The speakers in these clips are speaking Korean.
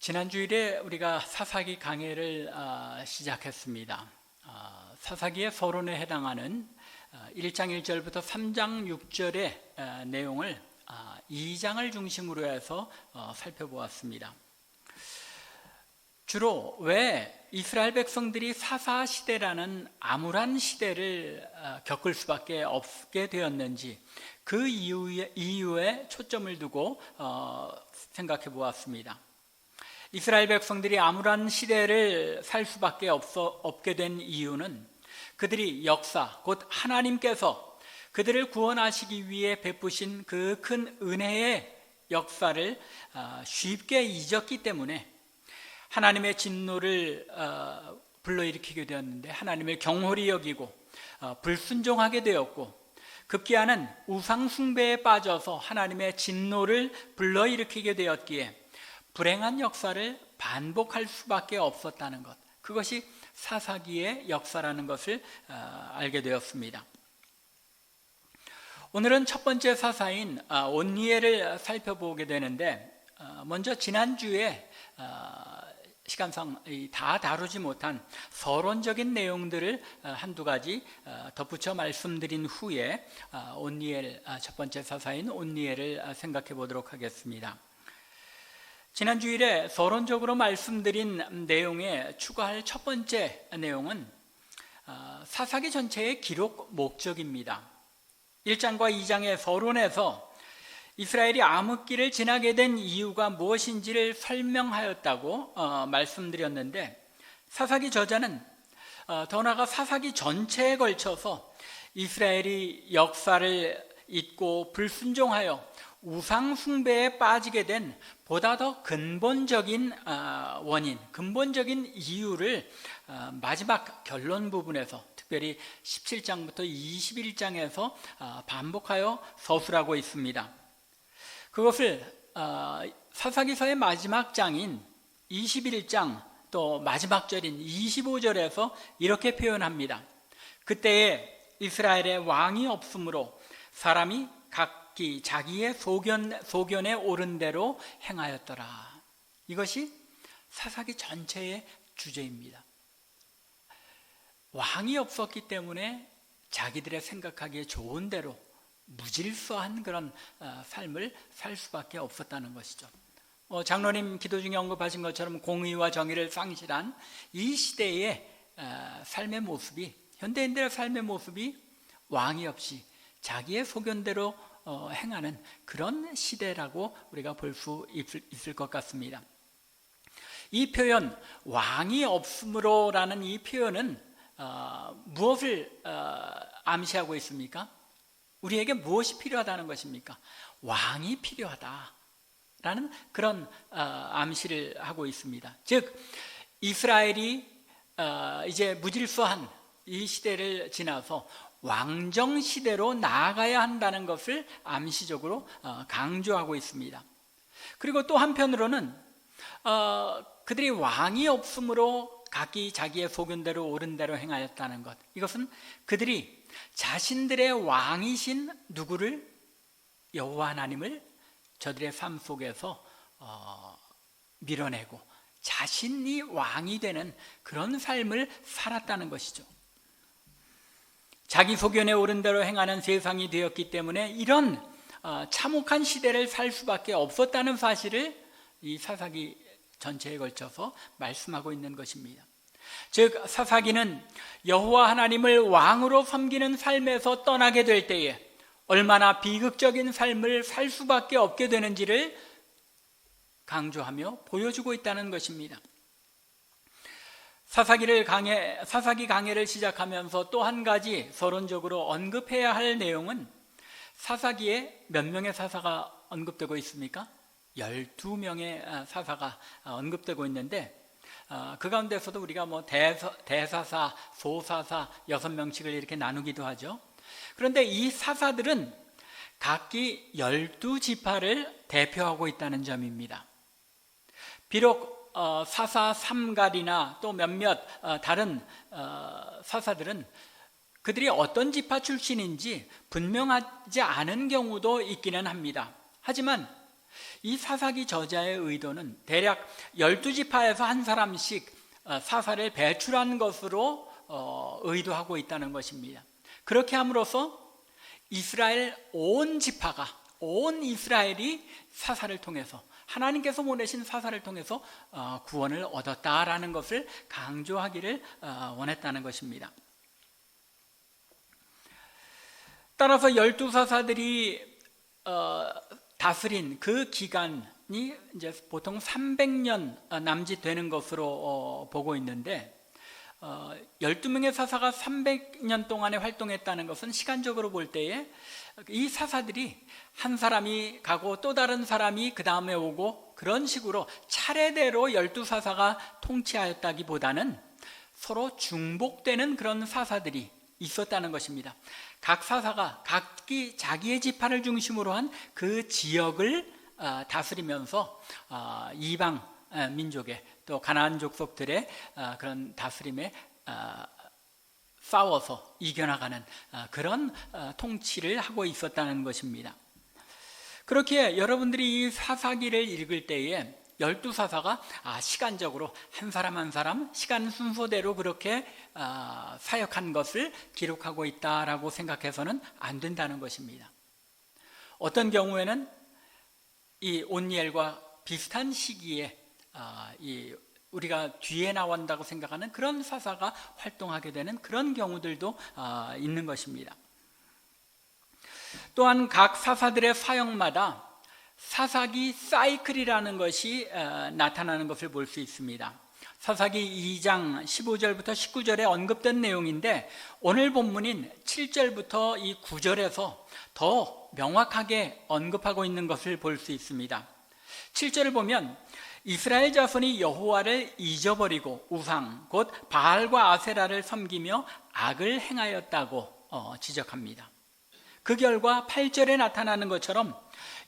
지난주일에 우리가 사사기 강해를 시작했습니다. 사사기의 서론에 해당하는 1장 1절부터 3장 6절의 내용을 2장을 중심으로 해서 살펴보았습니다. 주로 왜 이스라엘 백성들이 사사 시대라는 암울한 시대를 겪을 수밖에 없게 되었는지 그 이유에 초점을 두고 생각해 보았습니다. 이스라엘 백성들이 암울한 시대를 살 수밖에 없게 된 이유는 그들이 역사, 곧 하나님께서 그들을 구원하시기 위해 베푸신 그 큰 은혜의 역사를 쉽게 잊었기 때문에 하나님의 진노를 불러일으키게 되었는데, 하나님을 경홀히 여기고 불순종하게 되었고, 급기야는 우상 숭배에 빠져서 하나님의 진노를 불러일으키게 되었기에 불행한 역사를 반복할 수밖에 없었다는 것, 그것이 사사기의 역사라는 것을 알게 되었습니다. 오늘은 첫 번째 사사인 온니엘을 살펴보게 되는데, 먼저 지난주에 시간상 다 다루지 못한 서론적인 내용들을 한두 가지 덧붙여 말씀드린 후에 온니엘, 첫 번째 사사인 온니엘을 생각해 보도록 하겠습니다. 지난 주일에 서론적으로 말씀드린 내용에 추가할 첫 번째 내용은 사사기 전체의 기록 목적입니다. 1장과 2장의 서론에서 이스라엘이 암흑기를 지나게 된 이유가 무엇인지를 설명하였다고 말씀드렸는데, 사사기 저자는 더 나아가 사사기 전체에 걸쳐서 이스라엘이 역사를 잊고 불순종하여 우상 숭배에 빠지게 된 보다 더 근본적인 원인, 근본적인 이유를 마지막 결론 부분에서, 특별히 17장부터 21장에서 반복하여 서술하고 있습니다. 그것을 사사기서의 마지막 장인 21장 또 마지막 절인 25절에서 이렇게 표현합니다. 그때에 이스라엘의 왕이 없으므로 사람이 각기 자기의 소견에 옳은 대로 행하였더라. 이것이 사사기 전체의 주제입니다. 왕이 없었기 때문에 자기들의 생각하기에 좋은 대로 무질서한 그런 삶을 살 수밖에 없었다는 것이죠. 장로님 기도 중에 언급하신 것처럼 공의와 정의를 상실한 이 시대의 삶의 모습이, 현대인들의 삶의 모습이 왕이 없이 자기의 소견대로 행하는 그런 시대라고 우리가 볼 수 있을 것 같습니다. 이 표현, 왕이 없으므로라는 이 표현은 무엇을 암시하고 있습니까? 우리에게 무엇이 필요하다는 것입니까? 왕이 필요하다라는 그런 암시를 하고 있습니다. 즉, 이스라엘이 이제 무질서한 이 시대를 지나서 왕정 시대로 나아가야 한다는 것을 암시적으로 강조하고 있습니다. 그리고 또 한편으로는 그들이 왕이 없으므로 각기 자기의 소견대로 옳은 대로 행하였다는 것, 이것은 그들이 자신들의 왕이신 누구를, 여호와 하나님을 저들의 삶 속에서 밀어내고 자신이 왕이 되는 그런 삶을 살았다는 것이죠. 자기 소견에 옳은 대로 행하는 세상이 되었기 때문에 이런 참혹한 시대를 살 수밖에 없었다는 사실을 이 사사기 전체에 걸쳐서 말씀하고 있는 것입니다. 즉, 사사기는 여호와 하나님을 왕으로 섬기는 삶에서 떠나게 될 때에 얼마나 비극적인 삶을 살 수밖에 없게 되는지를 강조하며 보여주고 있다는 것입니다. 사사기 강해를 시작하면서 또 한 가지 서론적으로 언급해야 할 내용은, 사사기에 몇 명의 사사가 언급되고 있습니까? 12명의 사사가 언급되고 있는데, 그 가운데서도 우리가 대사사, 소사사 6명씩을 이렇게 나누기도 하죠. 그런데 이 사사들은 각기 12지파를 대표하고 있다는 점입니다. 비록 사사 삼갈이나 또 몇몇 다른 사사들은 그들이 어떤 지파 출신인지 분명하지 않은 경우도 있기는 합니다. 하지만 이 사사기 저자의 의도는 대략 12지파에서 한 사람씩 사사를 배출한 것으로 의도하고 있다는 것입니다. 그렇게 함으로써 이스라엘 온 지파가, 온 이스라엘이 사사를 통해서, 하나님께서 보내신 사사를 통해서 구원을 얻었다라는 것을 강조하기를 원했다는 것입니다. 따라서 12사사들이 다스린 그 기간이 이제 보통 300년 남짓되는 것으로 보고 있는데, 12명의 사사가 300년 동안에 활동했다는 것은 시간적으로 볼 때에 이 사사들이 한 사람이 가고 또 다른 사람이 그 다음에 오고 그런 식으로 차례대로 12사사가 통치하였다기보다는 서로 중복되는 그런 사사들이 있었다는 것입니다. 각 사사가 각기 자기의 지파를 중심으로 한 그 지역을 다스리면서 이방 민족의 또 가나안 족속들의 그런 다스림에 싸워서 이겨나가는 그런 통치를 하고 있었다는 것입니다. 그렇게 여러분들이 이 사사기를 읽을 때에 12사사가 시간적으로 한 사람 한 사람 시간 순서대로 그렇게 사역한 것을 기록하고 있다라고 생각해서는 안 된다는 것입니다. 어떤 경우에는 이 온니엘과 비슷한 시기에 우리가 뒤에 나온다고 생각하는 그런 사사가 활동하게 되는 그런 경우들도 있는 것입니다. 또한 각 사사들의 사역마다 사사기 사이클이라는 것이 나타나는 것을 볼 수 있습니다. 사사기 2장 15절부터 19절에 언급된 내용인데, 오늘 본문인 7절부터 이 9절에서 더 명확하게 언급하고 있는 것을 볼 수 있습니다. 7절을 보면 이스라엘 자손이 여호와를 잊어버리고 우상 곧 바알과 아세라를 섬기며 악을 행하였다고 지적합니다. 그 결과 8절에 나타나는 것처럼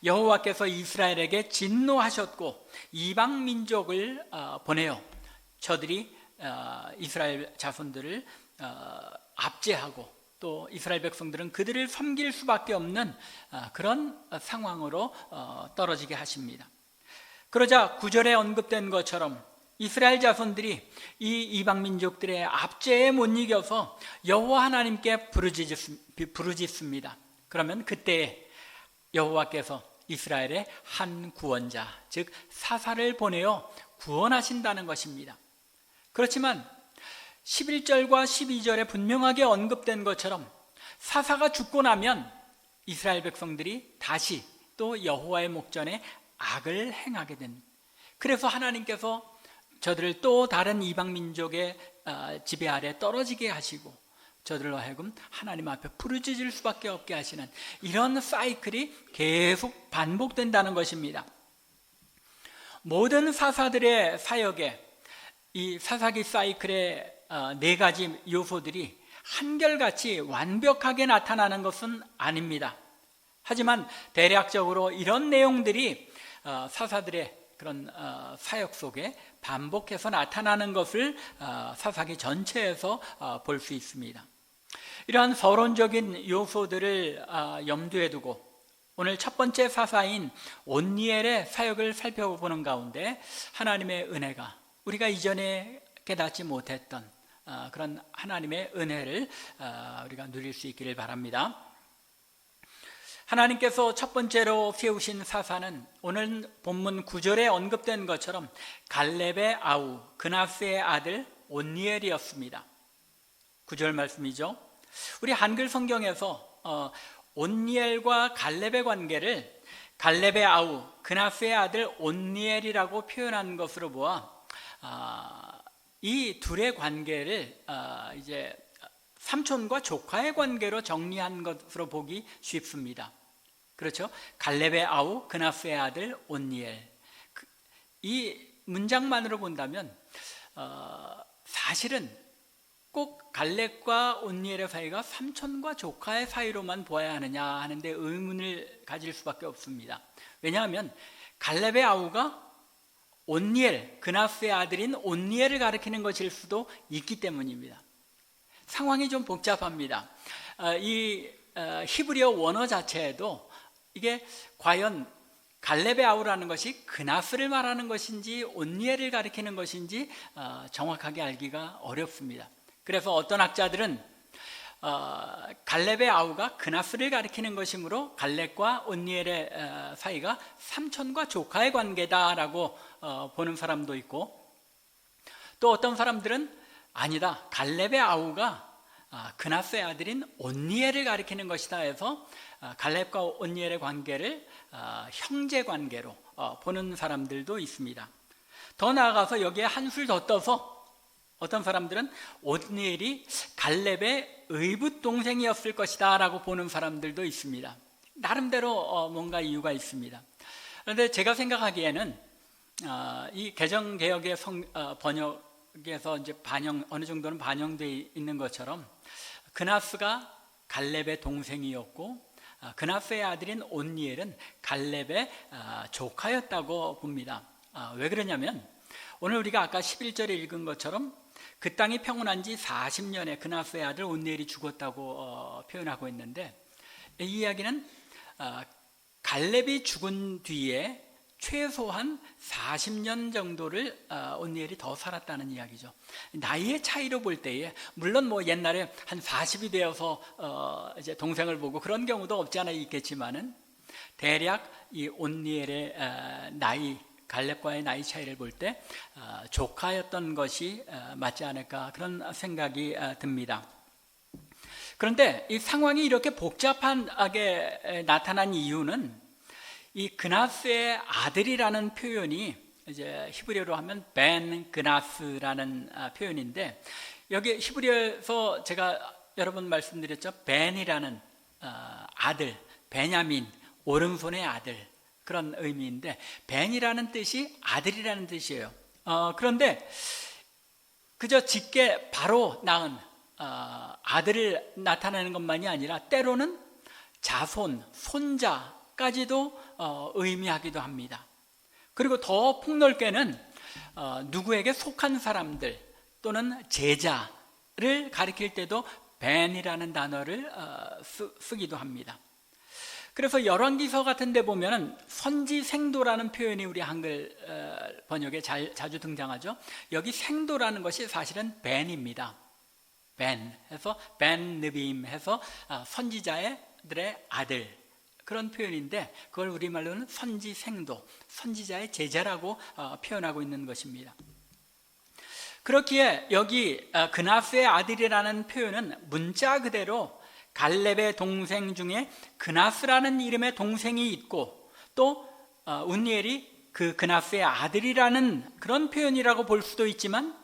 여호와께서 이스라엘에게 진노하셨고 이방 민족을 보내어 저들이 이스라엘 자손들을 압제하고 또 이스라엘 백성들은 그들을 섬길 수밖에 없는 그런 상황으로 떨어지게 하십니다. 그러자 9절에 언급된 것처럼 이스라엘 자손들이 이 이방 민족들의 압제에 못 이겨서 여호와 하나님께 부르짖습니다. 그러면 그때 여호와께서 이스라엘의 한 구원자, 즉 사사를 보내어 구원하신다는 것입니다. 그렇지만 11절과 12절에 분명하게 언급된 것처럼 사사가 죽고 나면 이스라엘 백성들이 다시 또 여호와의 목전에 악을 행하게 된, 그래서 하나님께서 저들을 또 다른 이방 민족의 지배 아래 떨어지게 하시고 저들로 하여금 하나님 앞에 부르짖을 수밖에 없게 하시는 이런 사이클이 계속 반복된다는 것입니다. 모든 사사들의 사역에 이 사사기 사이클의 네 가지 요소들이 한결같이 완벽하게 나타나는 것은 아닙니다. 하지만 대략적으로 이런 내용들이 사사들의 그런 사역 속에 반복해서 나타나는 것을 사사기 전체에서 볼 수 있습니다. 이러한 서론적인 요소들을 염두에 두고 오늘 첫 번째 사사인 온니엘의 사역을 살펴보는 가운데 하나님의 은혜가 우리가 이전에 깨닫지 못했던 그런 하나님의 은혜를 우리가 누릴 수 있기를 바랍니다. 하나님께서 첫 번째로 세우신 사사는 오늘 본문 9절에 언급된 것처럼 갈렙의 아우 그나스의 아들 온니엘이었습니다. 9절 말씀이죠. 우리 한글 성경에서 온니엘과 갈렙의 관계를 갈렙의 아우 그나스의 아들 온니엘이라고 표현한 것으로 보아 이 둘의 관계를 이제 삼촌과 조카의 관계로 정리한 것으로 보기 쉽습니다. 그렇죠? 갈렙의 아우 그나스의 아들 온니엘. 이 문장만으로 본다면 사실은 꼭 갈렙과 온니엘의 사이가 삼촌과 조카의 사이로만 보아야 하느냐 하는데 의문을 가질 수밖에 없습니다. 왜냐하면 갈렙의 아우가 온니엘, 그나스의 아들인 온니엘을 가리키는 것일 수도 있기 때문입니다. 상황이 좀 복잡합니다. 이 히브리어 원어 자체에도 이게 과연 갈렙의 아우라는 것이 그나스를 말하는 것인지 온니엘을 가리키는 것인지 정확하게 알기가 어렵습니다. 그래서 어떤 학자들은 갈렙의 아우가 그나스를 가리키는 것이므로 갈렙과 온니엘의 사이가 삼촌과 조카의 관계다라고 보는 사람도 있고, 또 어떤 사람들은 아니다, 갈렙의 아우가 그나스의 아들인 온니엘을 가리키는 것이다 해서 갈렙과 온니엘의 관계를 형제 관계로 보는 사람들도 있습니다. 더 나아가서 여기에 한술 더 떠서 어떤 사람들은 온니엘이 갈렙의 의붓 동생이었을 것이다 라고 보는 사람들도 있습니다. 나름대로 뭔가 이유가 있습니다. 그런데 제가 생각하기에는 이 개정개혁의 번역에서 이제 어느 정도는 반영되어 있는 것처럼 그나스가 갈렙의 동생이었고 그나스의 아들인 온니엘은 갈렙의 조카였다고 봅니다. 왜 그러냐면 오늘 우리가 아까 11절에 읽은 것처럼 그 땅이 평온한 지 40년에 그나스의 아들 온니엘이 죽었다고 표현하고 있는데, 이 이야기는 갈렙이 죽은 뒤에 최소한 40년 정도를 온니엘이 더 살았다는 이야기죠. 나이의 차이로 볼 때에 물론 뭐 옛날에 한 40이 되어서 이제 동생을 보고 그런 경우도 없지 않아 있겠지만은 대략 이 온니엘의 나이, 갈렙과의 나이 차이를 볼 때 조카였던 것이 맞지 않을까 그런 생각이 듭니다. 그런데 이 상황이 이렇게 복잡하게 나타난 이유는 이 그나스의 아들이라는 표현이 이제 히브리어로 하면 벤 그나스라는 표현인데, 여기 히브리어에서 제가 여러 번 말씀드렸죠. 벤이라는 아들, 베냐민, 오른손의 아들, 그런 의미인데 벤이라는 뜻이 아들이라는 뜻이에요. 그런데 그저 직계 바로 낳은 아들을 나타내는 것만이 아니라 때로는 자손, 손자까지도 의미하기도 합니다. 그리고 더 폭넓게는 누구에게 속한 사람들 또는 제자를 가리킬 때도 벤이라는 단어를 쓰기도 합니다. 그래서 열왕기서 같은 데 보면은 선지생도라는 표현이 우리 한글 번역에 자주 등장하죠. 여기 생도라는 것이 사실은 벤입니다. 벤 해서 벤 느빔 해서 선지자들의 아들, 그런 표현인데 그걸 우리말로는 선지생도, 선지자의 제자라고 표현하고 있는 것입니다. 그렇기에 여기 그나스의 아들이라는 표현은 문자 그대로 갈렙의 동생 중에 그나스라는 이름의 동생이 있고, 또 온니엘이 그 그나스의 아들이라는 그런 표현이라고 볼 수도 있지만,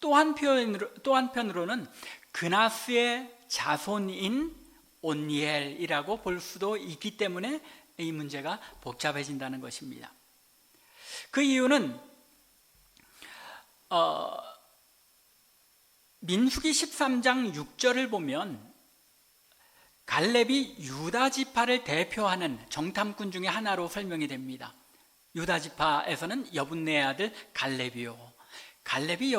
또 한편으로는 그나스의 자손인 온니엘이라고 볼 수도 있기 때문에 이 문제가 복잡해진다는 것입니다. 그 이유는 민수기 13장 6절을 보면 갈렙이 유다 지파를 대표하는 정탐꾼 중에 하나로 설명이 됩니다. 유다 지파에서는 여분네의 아들 갈렙이요, 갈렙이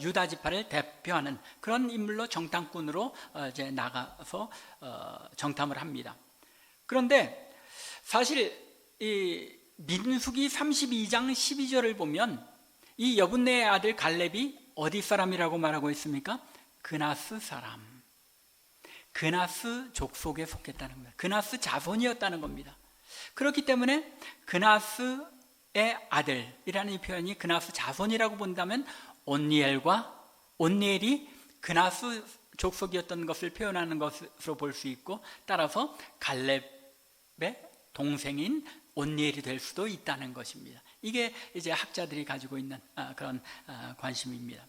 유다 지파를 대표하는 그런 인물로 정탐꾼으로 이제 나가서 정탐을 합니다. 그런데 사실 이 민수기 32장 12절을 보면 이 여분네의 아들 갈렙이 어디 사람이라고 말하고 있습니까? 그나스 사람, 그나스 족속에 속했다는 겁니다. 그나스 자손이었다는 겁니다. 그렇기 때문에 그나스의 아들이라는 이 표현이 그나스 자손이라고 본다면 온니엘이 그나스 족속이었던 것을 표현하는 것으로 볼 수 있고, 따라서 갈렙의 동생인 온니엘이 될 수도 있다는 것입니다. 이게 이제 학자들이 가지고 있는 그런 관심입니다.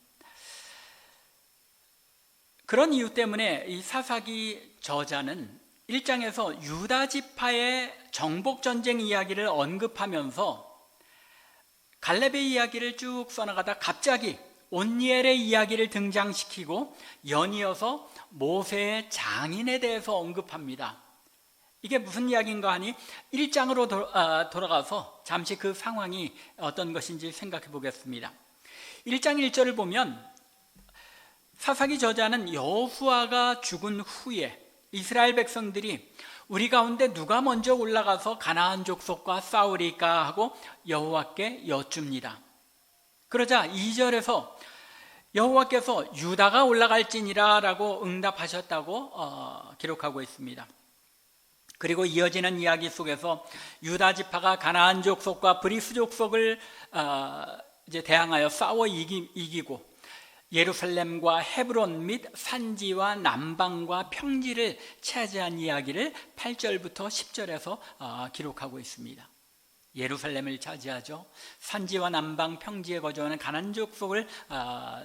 그런 이유 때문에 이 사사기 저자는 1장에서 유다 지파의 정복 전쟁 이야기를 언급하면서 갈렙의 이야기를 쭉 써나가다 갑자기 온니엘의 이야기를 등장시키고 연이어서 모세의 장인에 대해서 언급합니다. 이게 무슨 이야기인가 하니 1장으로 돌아가서 잠시 그 상황이 어떤 것인지 생각해 보겠습니다. 1장 1절을 보면 사사기 저자는 여호수아가 죽은 후에 이스라엘 백성들이 우리 가운데 누가 먼저 올라가서 가나안 족속과 싸우리까 하고 여호와께 여쭙니다. 그러자 2절에서 여호와께서 유다가 올라갈지니라 라고 응답하셨다고 기록하고 있습니다. 그리고 이어지는 이야기 속에서 유다 지파가 가나안 족속과 브리스 족속을 이제 대항하여 싸워 이기고 예루살렘과 헤브론 및 산지와 남방과 평지를 차지한 이야기를 8절부터 10절에서 기록하고 있습니다. 예루살렘을 차지하죠. 산지와 남방 평지에 거주하는 가나안 족속을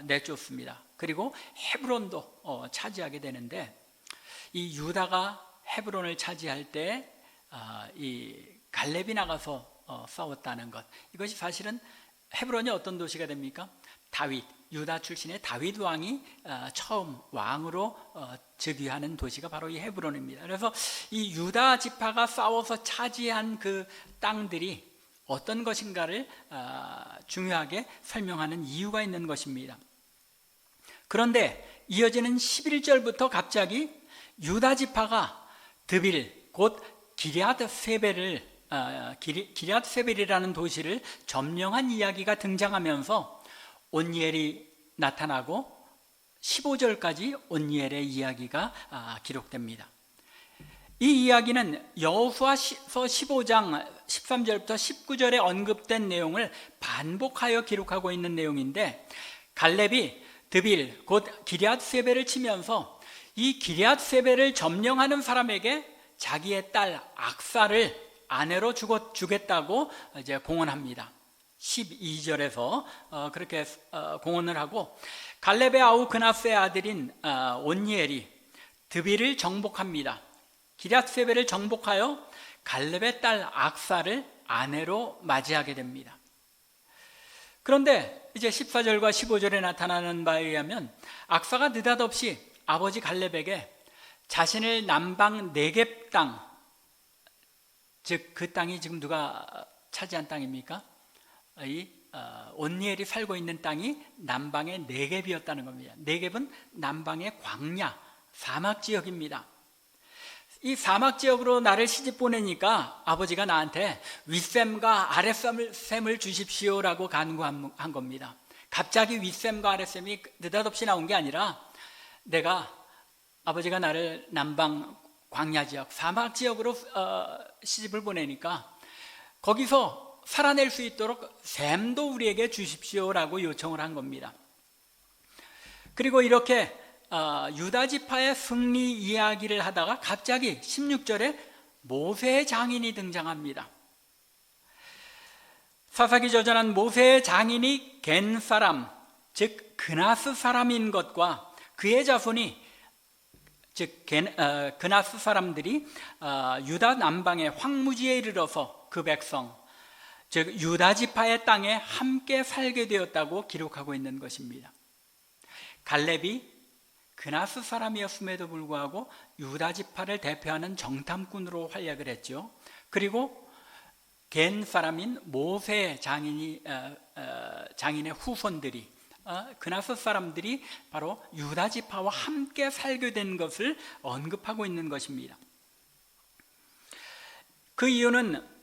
내쫓습니다. 그리고 헤브론도 차지하게 되는데, 이 유다가 헤브론을 차지할 때 이 갈렙이 나가서 싸웠다는 것, 이것이 사실은 헤브론이 어떤 도시가 됩니까? 다윗, 유다 출신의 다윗 왕이 처음 왕으로 즉위하는 도시가 바로 이 헤브론입니다. 그래서 이 유다 지파가 싸워서 차지한 그 땅들이 어떤 것인가를 중요하게 설명하는 이유가 있는 것입니다. 그런데 이어지는 11절부터 갑자기 유다 지파가 드빌, 곧 기럇 세벨이라는 도시를 점령한 이야기가 등장하면서 온니엘이 나타나고 15절까지 온니엘의 이야기가 기록됩니다. 이 이야기는 여호수아서 15장 13절부터 19절에 언급된 내용을 반복하여 기록하고 있는 내용인데, 갈렙이 드빌 곧 기럇 세벨을 치면서 이 기럇 세벨을 점령하는 사람에게 자기의 딸 악사를 아내로 주겠다고 이제 공언합니다. 12절에서 그렇게 공언을 하고, 갈렙의 아우 그나스의 아들인 온니엘이 드빌을 정복합니다. 기럇세벨을 정복하여 갈렙의 딸 악사를 아내로 맞이하게 됩니다. 그런데 이제 14절과 15절에 나타나는 바에 의하면 악사가 느닷없이 아버지 갈렙에게 자신을 남방 네겝 땅, 즉 그 땅이 지금 누가 차지한 땅입니까? 이 온니엘이 살고 있는 땅이 남방의 네겝이었다는 겁니다. 네겝은 남방의 광야, 사막 지역입니다. 이 사막 지역으로 나를 시집 보내니까 아버지가 나한테 윗셈과 아랫셈을 주십시오라고 간구한 겁니다. 갑자기 윗셈과 아랫셈이 느닷없이 나온 게 아니라, 내가 아버지가 나를 남방 광야 지역, 사막 지역으로 시집을 보내니까 거기서 살아낼 수 있도록 셈도 우리에게 주십시오라고 요청을 한 겁니다. 그리고 이렇게 유다 지파의 승리 이야기를 하다가 갑자기 16절에 모세의 장인이 등장합니다. 사사기 저자는 모세의 장인이 겐 사람, 즉 그나스 사람인 것과 그의 자손이, 즉 그나스 사람들이 유다 남방의 황무지에 이르러서 그 백성, 즉 유다 지파의 땅에 함께 살게 되었다고 기록하고 있는 것입니다. 갈렙이 그나스 사람이었음에도 불구하고 유다 지파를 대표하는 정탐꾼으로 활약을 했죠. 그리고 겐 사람인 모세 장인의 후손들이, 그나스 사람들이 바로 유다 지파와 함께 살게 된 것을 언급하고 있는 것입니다. 그 이유는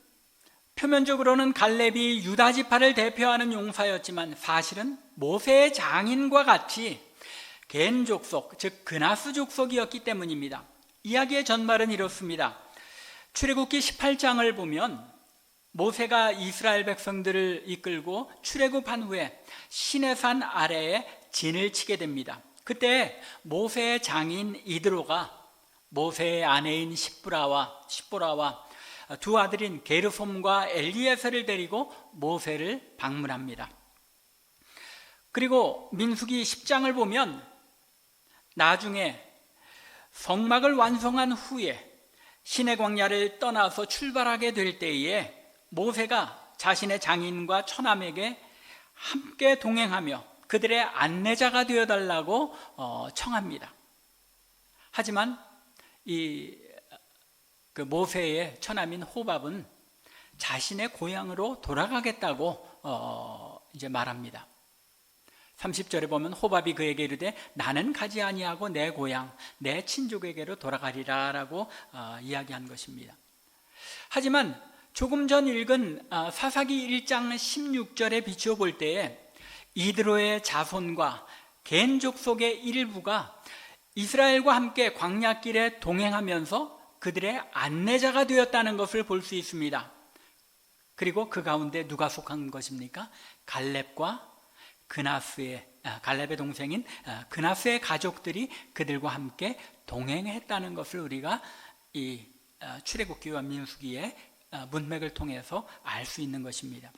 표면적으로는 갈렙이 유다 지파를 대표하는 용사였지만 사실은 모세의 장인과 같이 겐 족속, 즉 그나스 족속이었기 때문입니다. 이야기의 전말은 이렇습니다. 출애굽기 18장을 보면 모세가 이스라엘 백성들을 이끌고 출애굽한 후에 시내산 아래에 진을 치게 됩니다. 그때 모세의 장인 이드로가 모세의 아내인 십보라와 두 아들인 게르솜과 엘리에셀을 데리고 모세를 방문합니다. 그리고 민수기 10장을 보면 나중에 성막을 완성한 후에 시내 광야를 떠나서 출발하게 될 때에 모세가 자신의 장인과 처남에게 함께 동행하며 그들의 안내자가 되어달라고 청합니다. 하지만 그 모세의 처남인 호밥은 자신의 고향으로 돌아가겠다고 이제 말합니다. 30절에 보면 호밥이 그에게 이르되 나는 가지 아니하고 내 고향 내 친족에게로 돌아가리라 라고 이야기한 것입니다. 하지만 조금 전 읽은 사사기 1장 16절에 비추어 볼 때에 이드로의 자손과 겐 족속의 일부가 이스라엘과 함께 광야길에 동행하면서 그들의 안내자가 되었다는 것을 볼 수 있습니다. 그리고 그 가운데 누가 속한 것입니까? 갈렙과 갈렙의 동생인 그나스의 가족들이 그들과 함께 동행했다는 것을 우리가 이 출애굽기와 민수기의 문맥을 통해서 알 수 있는 것입니다.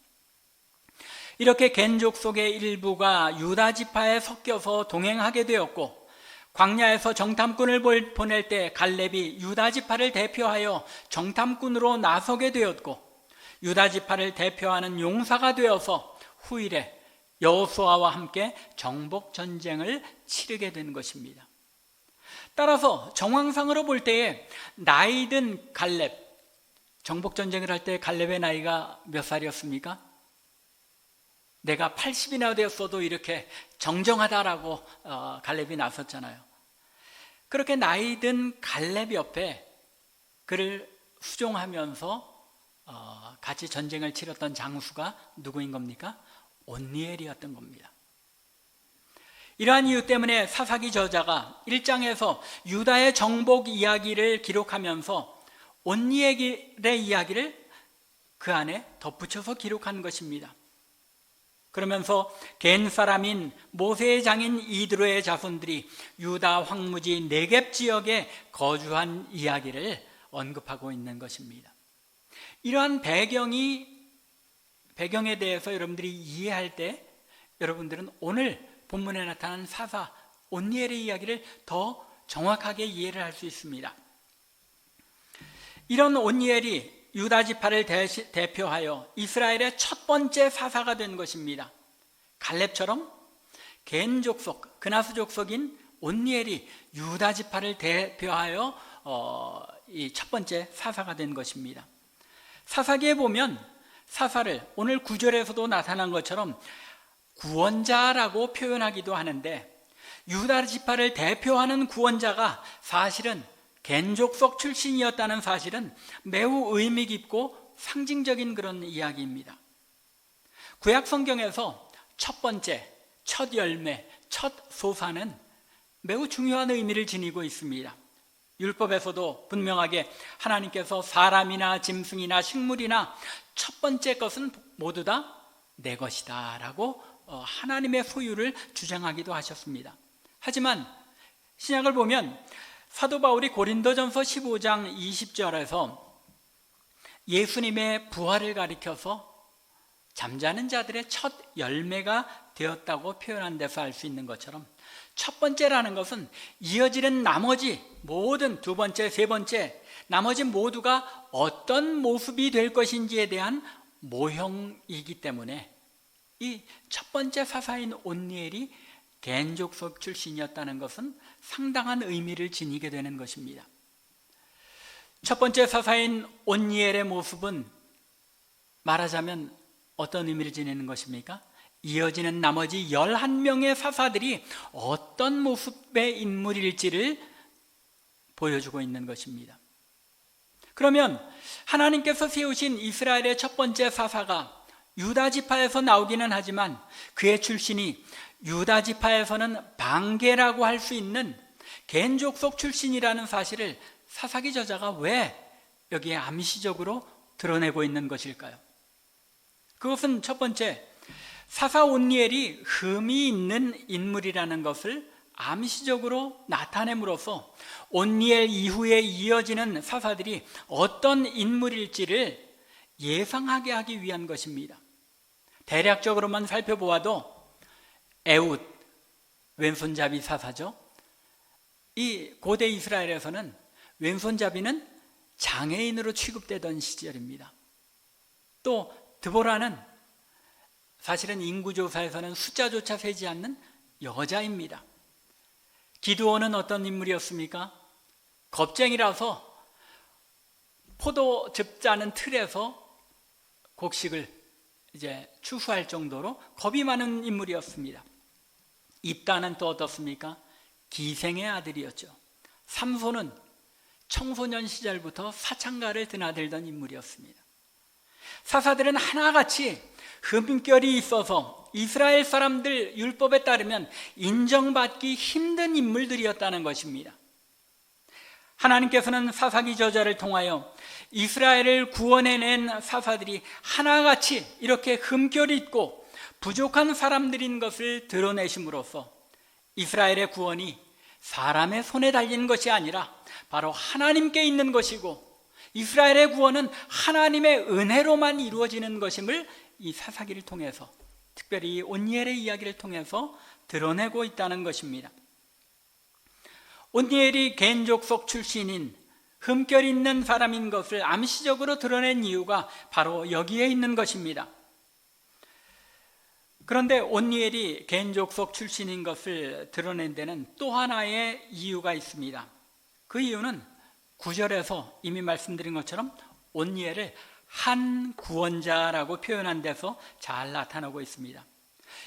이렇게 겐 족속의 일부가 유다 지파에 섞여서 동행하게 되었고, 광야에서 정탐꾼을 보낼 때 갈렙이 유다 지파를 대표하여 정탐꾼으로 나서게 되었고, 유다 지파를 대표하는 용사가 되어서 후일에 여호수아와 함께 정복 전쟁을 치르게 된 것입니다. 따라서 정황상으로 볼 때에 나이 든 갈렙, 정복 전쟁을 할 때 갈렙의 나이가 몇 살이었습니까? 내가 80이나 되었어도 이렇게 정정하다라고 갈렙이 나섰잖아요. 그렇게 나이 든 갈렙 옆에 그를 수종하면서 같이 전쟁을 치렀던 장수가 누구인 겁니까? 온니엘이었던 겁니다. 이러한 이유 때문에 사사기 저자가 1장에서 유다의 정복 이야기를 기록하면서 온니엘의 이야기를 그 안에 덧붙여서 기록한 것입니다. 그러면서 겐 사람인 모세의 장인 이드로의 자손들이 유다 황무지 네겝 지역에 거주한 이야기를 언급하고 있는 것입니다. 이러한 배경에 대해서 여러분들이 이해할 때 여러분들은 오늘 본문에 나타난 사사 온니엘의 이야기를 더 정확하게 이해를 할 수 있습니다. 이런 온니엘이 유다 지파를 대표하여 이스라엘의 첫 번째 사사가 된 것입니다. 갈렙처럼 겐 족속, 그나스 족속인 온니엘이 유다 지파를 대표하여 이 첫 번째 사사가 된 것입니다. 사사기에 보면 사사를 오늘 9절에서도 나타난 것처럼 구원자라고 표현하기도 하는데, 유다 지파를 대표하는 구원자가 사실은 겐 족속 출신이었다는 사실은 매우 의미 깊고 상징적인 그런 이야기입니다. 구약 성경에서 첫 번째, 첫 열매, 첫 소사는 매우 중요한 의미를 지니고 있습니다. 율법에서도 분명하게 하나님께서 사람이나 짐승이나 식물이나 첫 번째 것은 모두 다 내 것이다 라고 하나님의 소유를 주장하기도 하셨습니다. 하지만 신약을 보면 사도 바울이 고린도전서 15장 20절에서 예수님의 부활을 가리켜서 잠자는 자들의 첫 열매가 되었다고 표현한 데서 알 수 있는 것처럼, 첫 번째라는 것은 이어지는 나머지 모든 두 번째, 세 번째, 나머지 모두가 어떤 모습이 될 것인지에 대한 모형이기 때문에 이 첫 번째 사사인 온니엘이 겐 족속 출신이었다는 것은 상당한 의미를 지니게 되는 것입니다. 첫 번째 사사인 온니엘의 모습은 말하자면 어떤 의미를 지니는 것입니까? 이어지는 나머지 11명의 사사들이 어떤 모습의 인물일지를 보여주고 있는 것입니다. 그러면 하나님께서 세우신 이스라엘의 첫 번째 사사가 유다 지파에서 나오기는 하지만 그의 출신이 유다 지파에서는 방개라고 할 수 있는 겐 족속 출신이라는 사실을 사사기 저자가 왜 여기에 암시적으로 드러내고 있는 것일까요? 그것은 첫 번째, 사사 온니엘이 흠이 있는 인물이라는 것을 암시적으로 나타냄으로써 온니엘 이후에 이어지는 사사들이 어떤 인물일지를 예상하게 하기 위한 것입니다. 대략적으로만 살펴보아도 에훗, 왼손잡이 사사죠. 이 고대 이스라엘에서는 왼손잡이는 장애인으로 취급되던 시절입니다. 또 드보라는 사실은 인구조사에서는 숫자조차 세지 않는 여자입니다. 기드온은 어떤 인물이었습니까? 겁쟁이라서 포도즙 짜는 틀에서 곡식을 이제 추수할 정도로 겁이 많은 인물이었습니다. 입다는 또 어떻습니까? 기생의 아들이었죠. 삼손은 청소년 시절부터 사창가를 드나들던 인물이었습니다. 사사들은 하나같이 흠결이 있어서 이스라엘 사람들 율법에 따르면 인정받기 힘든 인물들이었다는 것입니다. 하나님께서는 사사기 저자를 통하여 이스라엘을 구원해낸 사사들이 하나같이 이렇게 흠결이 있고 부족한 사람들인 것을 드러내심으로써 이스라엘의 구원이 사람의 손에 달린 것이 아니라 바로 하나님께 있는 것이고 이스라엘의 구원은 하나님의 은혜로만 이루어지는 것임을 이 사사기를 통해서, 특별히 온니엘의 이야기를 통해서 드러내고 있다는 것입니다. 온니엘이 겐 족속 출신인 흠결 있는 사람인 것을 암시적으로 드러낸 이유가 바로 여기에 있는 것입니다. 그런데 온니엘이 겐 족속 출신인 것을 드러낸 데는 또 하나의 이유가 있습니다. 그 이유는 9절에서 이미 말씀드린 것처럼 온니엘을 한 구원자라고 표현한 데서 잘 나타나고 있습니다.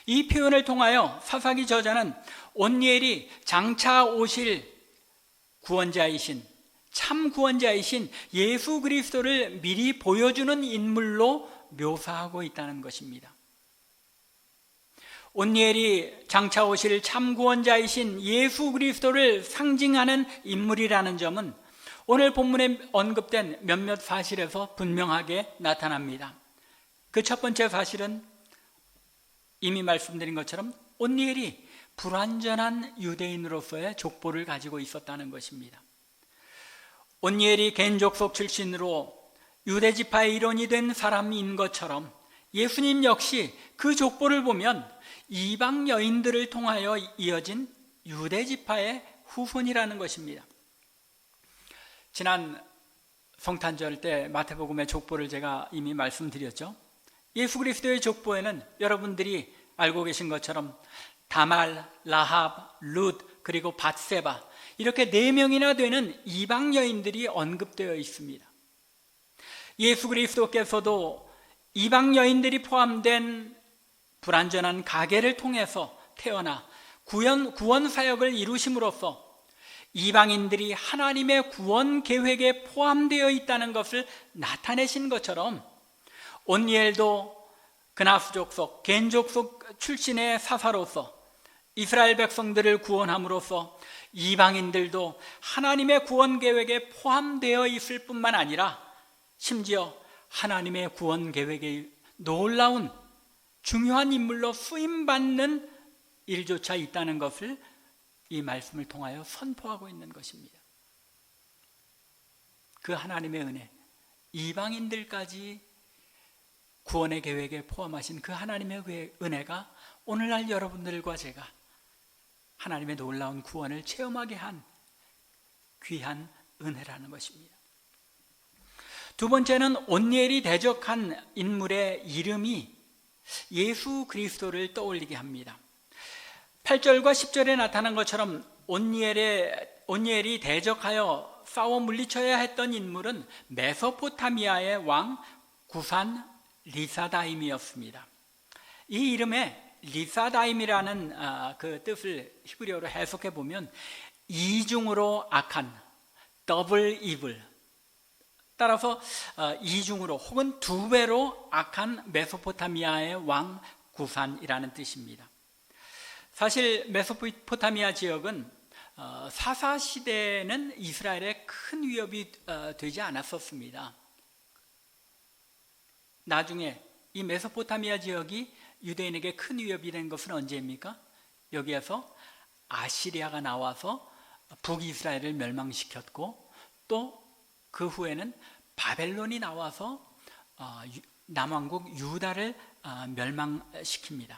이 표현을 통하여 사사기 저자는 온니엘이 장차 오실 구원자이신, 참 구원자이신 예수 그리스도를 미리 보여주는 인물로 묘사하고 있다는 것입니다. 온니엘이 장차 오실 참 구원자이신 예수 그리스도를 상징하는 인물이라는 점은 오늘 본문에 언급된 몇몇 사실에서 분명하게 나타납니다. 그 첫 번째 사실은 이미 말씀드린 것처럼 온니엘이 불완전한 유대인으로서의 족보를 가지고 있었다는 것입니다. 온니엘이 겐 족속 출신으로 유대지파의 일원이 된 사람인 것처럼 예수님 역시 그 족보를 보면 이방 여인들을 통하여 이어진 유대지파의 후손이라는 것입니다. 지난 성탄절 때 마태복음의 족보를 제가 이미 말씀드렸죠. 예수 그리스도의 족보에는 여러분들이 알고 계신 것처럼 다말, 라합, 룻, 그리고 밧세바, 이렇게 4명이나 되는 이방 여인들이 언급되어 있습니다. 예수 그리스도께서도 이방 여인들이 포함된 불완전한 가계를 통해서 태어나 구원 사역을 이루심으로써 이방인들이 하나님의 구원 계획에 포함되어 있다는 것을 나타내신 것처럼 온니엘도 그나스 족속, 겐 족속 출신의 사사로서 이스라엘 백성들을 구원함으로써 이방인들도 하나님의 구원 계획에 포함되어 있을 뿐만 아니라 심지어 하나님의 구원 계획에 놀라운 중요한 인물로 쓰임받는 일조차 있다는 것을 이 말씀을 통하여 선포하고 있는 것입니다. 그 하나님의 은혜, 이방인들까지 구원의 계획에 포함하신 그 하나님의 은혜가 오늘날 여러분들과 제가 하나님의 놀라운 구원을 체험하게 한 귀한 은혜라는 것입니다. 두 번째는 온니엘이 대적한 인물의 이름이 예수 그리스도를 떠올리게 합니다. 8절과 10절에 나타난 것처럼 온니엘이 대적하여 싸워 물리쳐야 했던 인물은 메소포타미아의 왕 구산 리사다임이었습니다. 이 이름에 리사다임이라는 그 뜻을 히브리어로 해석해 보면 이중으로 악한, 더블 이블, 따라서 이중으로 혹은 2배로 악한 메소포타미아의 왕 구산이라는 뜻입니다. 사실 메소포타미아 지역은 사사시대에는 이스라엘에 큰 위협이 되지 않았었습니다. 나중에 이 메소포타미아 지역이 유대인에게 큰 위협이 된 것은 언제입니까? 여기에서 아시리아가 나와서 북이스라엘을 멸망시켰고 또 그 후에는 바벨론이 나와서 남왕국 유다를 멸망시킵니다.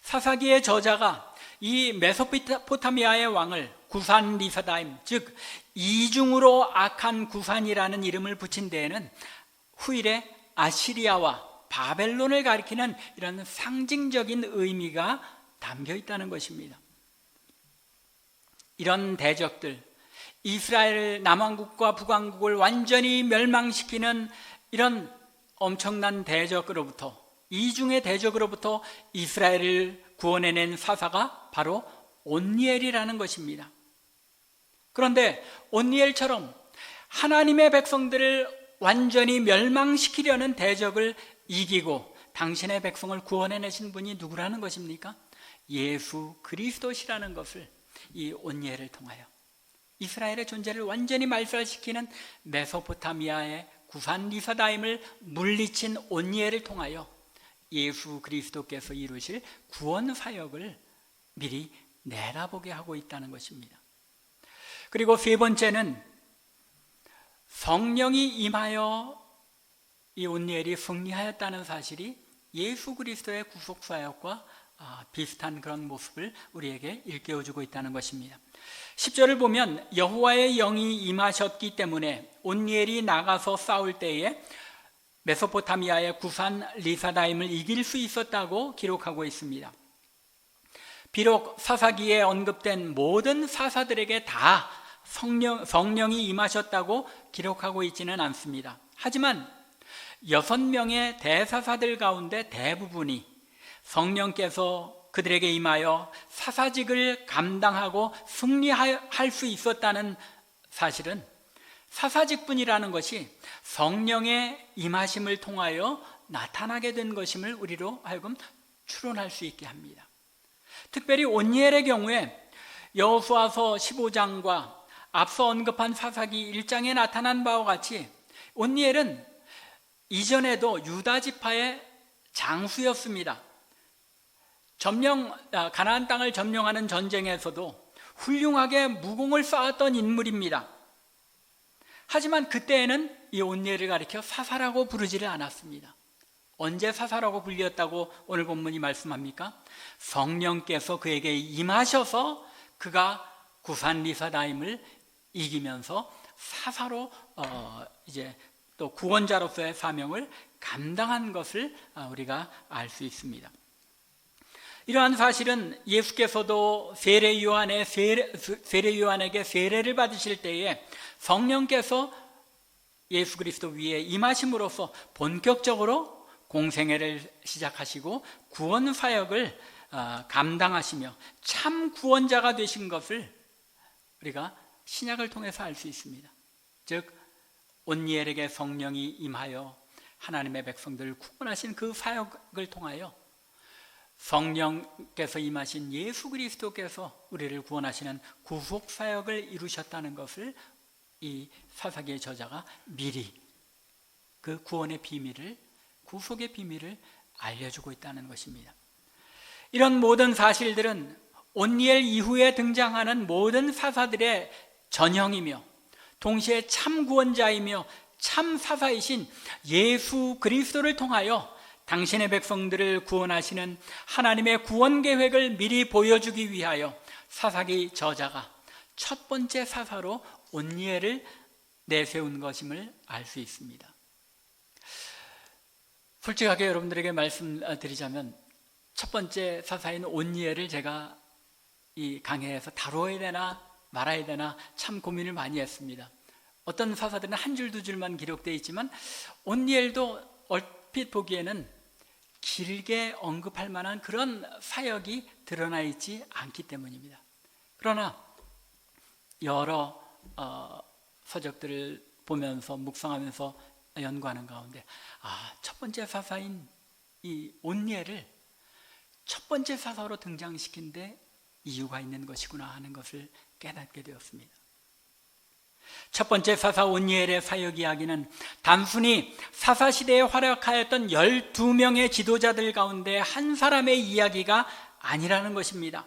사사기의 저자가 이 메소포타미아의 왕을 구산 리사다임, 즉 이중으로 악한 구산이라는 이름을 붙인 데에는 후일에 아시리아와 바벨론을 가리키는 이런 상징적인 의미가 담겨 있다는 것입니다. 이런 대적들, 이스라엘 남왕국과 북왕국을 완전히 멸망시키는 이런 엄청난 대적으로부터, 이중의 대적으로부터 이스라엘을 구원해낸 사사가 바로 온니엘이라는 것입니다. 그런데 온니엘처럼 하나님의 백성들을 완전히 멸망시키려는 대적을 이기고 당신의 백성을 구원해내신 분이 누구라는 것입니까? 예수 그리스도시라는 것을 이 온니엘을 통하여 이스라엘의 존재를 완전히 말살시키는 메소포타미아의 구산 리사다임을 물리친 온니엘을 통하여 예수 그리스도께서 이루실 구원 사역을 미리 내다보게 하고 있다는 것입니다. 그리고 세 번째는 성령이 임하여 이 온니엘이 승리하였다는 사실이 예수 그리스도의 구속 사역과 비슷한 그런 모습을 우리에게 일깨워주고 있다는 것입니다. 10절을 보면 여호와의 영이 임하셨기 때문에 온니엘이 나가서 싸울 때에 메소포타미아의 구산 리사다임을 이길 수 있었다고 기록하고 있습니다. 비록 사사기에 언급된 모든 사사들에게 다 성령이 임하셨다고 기록하고 있지는 않습니다. 하지만 6명의 대사사들 가운데 대부분이 성령께서 그들에게 임하여 사사직을 감당하고 승리할 수 있었다는 사실은 사사직분이라는 것이 성령의 임하심을 통하여 나타나게 된 것임을 우리로 하여금 추론할 수 있게 합니다. 특별히 온니엘의 경우에 여호수아서 15장과 앞서 언급한 사사기 1장에 나타난 바와 같이 온니엘은 이전에도 유다 지파의 장수였습니다. 가나안 땅을 점령하는 전쟁에서도 훌륭하게 무공을 쌓았던 인물입니다. 하지만 그때에는 이 온니엘을 가리켜 사사라고 부르지를 않았습니다. 언제 사사라고 불렸다고 오늘 본문이 말씀합니까? 성령께서 그에게 임하셔서 그가 구산 리사다임을 이기면서 사사로 이제 또 구원자로서의 사명을 감당한 것을 우리가 알 수 있습니다. 이러한 사실은 예수께서도 세례 요한에게 세례를 받으실 때에 성령께서 예수 그리스도 위에 임하심으로써 본격적으로 공생애를 시작하시고 구원 사역을 감당하시며 참 구원자가 되신 것을 우리가 신약을 통해서 알 수 있습니다. 즉 온니엘에게 성령이 임하여 하나님의 백성들을 구원하신 그 사역을 통하여 성령께서 임하신 예수 그리스도께서 우리를 구원하시는 구속 사역을 이루셨다는 것을 이 사사기의 저자가 미리 그 구원의 비밀을, 구속의 비밀을 알려주고 있다는 것입니다. 이런 모든 사실들은 온니엘 이후에 등장하는 모든 사사들의 전형이며 동시에 참 구원자이며 참 사사이신 예수 그리스도를 통하여 당신의 백성들을 구원하시는 하나님의 구원 계획을 미리 보여주기 위하여 사사기 저자가 첫 번째 사사로 온니엘을 내세운 것임을 알 수 있습니다. 솔직하게 여러분들에게 말씀드리자면 첫 번째 사사인 온니엘을 제가 이 강해에서 다뤄야 되나 말아야 되나 참 고민을 많이 했습니다. 어떤 사사들은 한 줄 두 줄만 기록되어 있지만 온니엘도 얼핏 보기에는 길게 언급할 만한 그런 사역이 드러나 있지 않기 때문입니다. 그러나 여러 서적들을 보면서 묵상하면서 연구하는 가운데 첫 번째 사사인 이 온니엘을 첫 번째 사사로 등장시킨 데 이유가 있는 것이구나 하는 것을 깨닫게 되었습니다. 첫 번째 사사 온니엘의 사역 이야기는 단순히 사사시대에 활약하였던 12명의 지도자들 가운데 한 사람의 이야기가 아니라는 것입니다.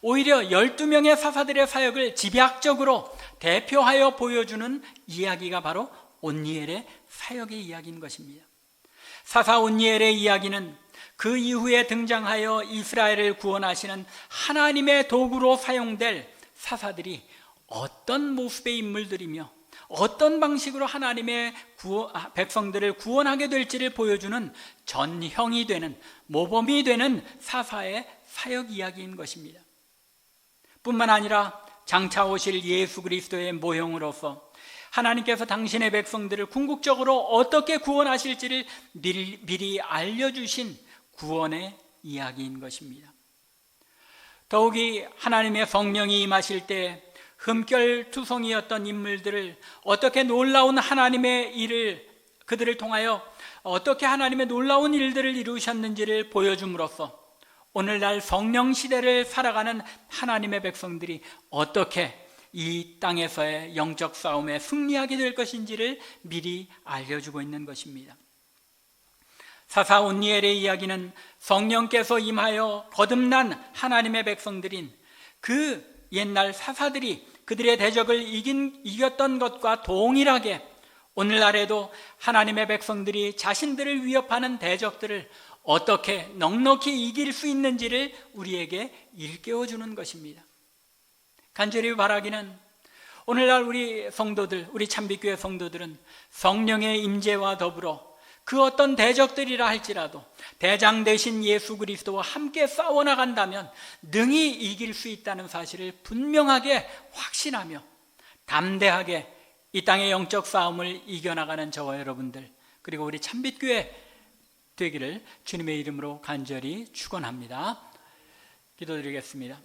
오히려 12명의 사사들의 사역을 집약적으로 대표하여 보여주는 이야기가 바로 온니엘의 사역의 이야기인 것입니다. 사사 온니엘의 이야기는 그 이후에 등장하여 이스라엘을 구원하시는 하나님의 도구로 사용될 사사들이 어떤 모습의 인물들이며 어떤 방식으로 하나님의 백성들을 구원하게 될지를 보여주는 전형이 되는, 모범이 되는 사사의 사역 이야기인 것입니다. 뿐만 아니라 장차 오실 예수 그리스도의 모형으로서 하나님께서 당신의 백성들을 궁극적으로 어떻게 구원하실지를 미리 알려주신 구원의 이야기인 것입니다. 더욱이 하나님의 성령이 임하실 때 흠결투성이었던 인물들을 어떻게 놀라운 하나님의 일을 그들을 통하여 어떻게 하나님의 놀라운 일들을 이루셨는지를 보여줌으로써 오늘날 성령 시대를 살아가는 하나님의 백성들이 어떻게 이 땅에서의 영적 싸움에 승리하게 될 것인지를 미리 알려주고 있는 것입니다. 사사 온니엘의 이야기는 성령께서 임하여 거듭난 하나님의 백성들인 그 옛날 사사들이 그들의 대적을 이겼던 것과 동일하게 오늘날에도 하나님의 백성들이 자신들을 위협하는 대적들을 어떻게 넉넉히 이길 수 있는지를 우리에게 일깨워주는 것입니다. 간절히 바라기는 오늘날 우리 성도들, 우리 참빛교회 성도들은 성령의 임재와 더불어 그 어떤 대적들이라 할지라도 대장 되신 예수 그리스도와 함께 싸워나간다면 능히 이길 수 있다는 사실을 분명하게 확신하며 담대하게 이 땅의 영적 싸움을 이겨나가는 저와 여러분들, 그리고 우리 참빛교회 되기를 주님의 이름으로 간절히 축원합니다. 기도드리겠습니다.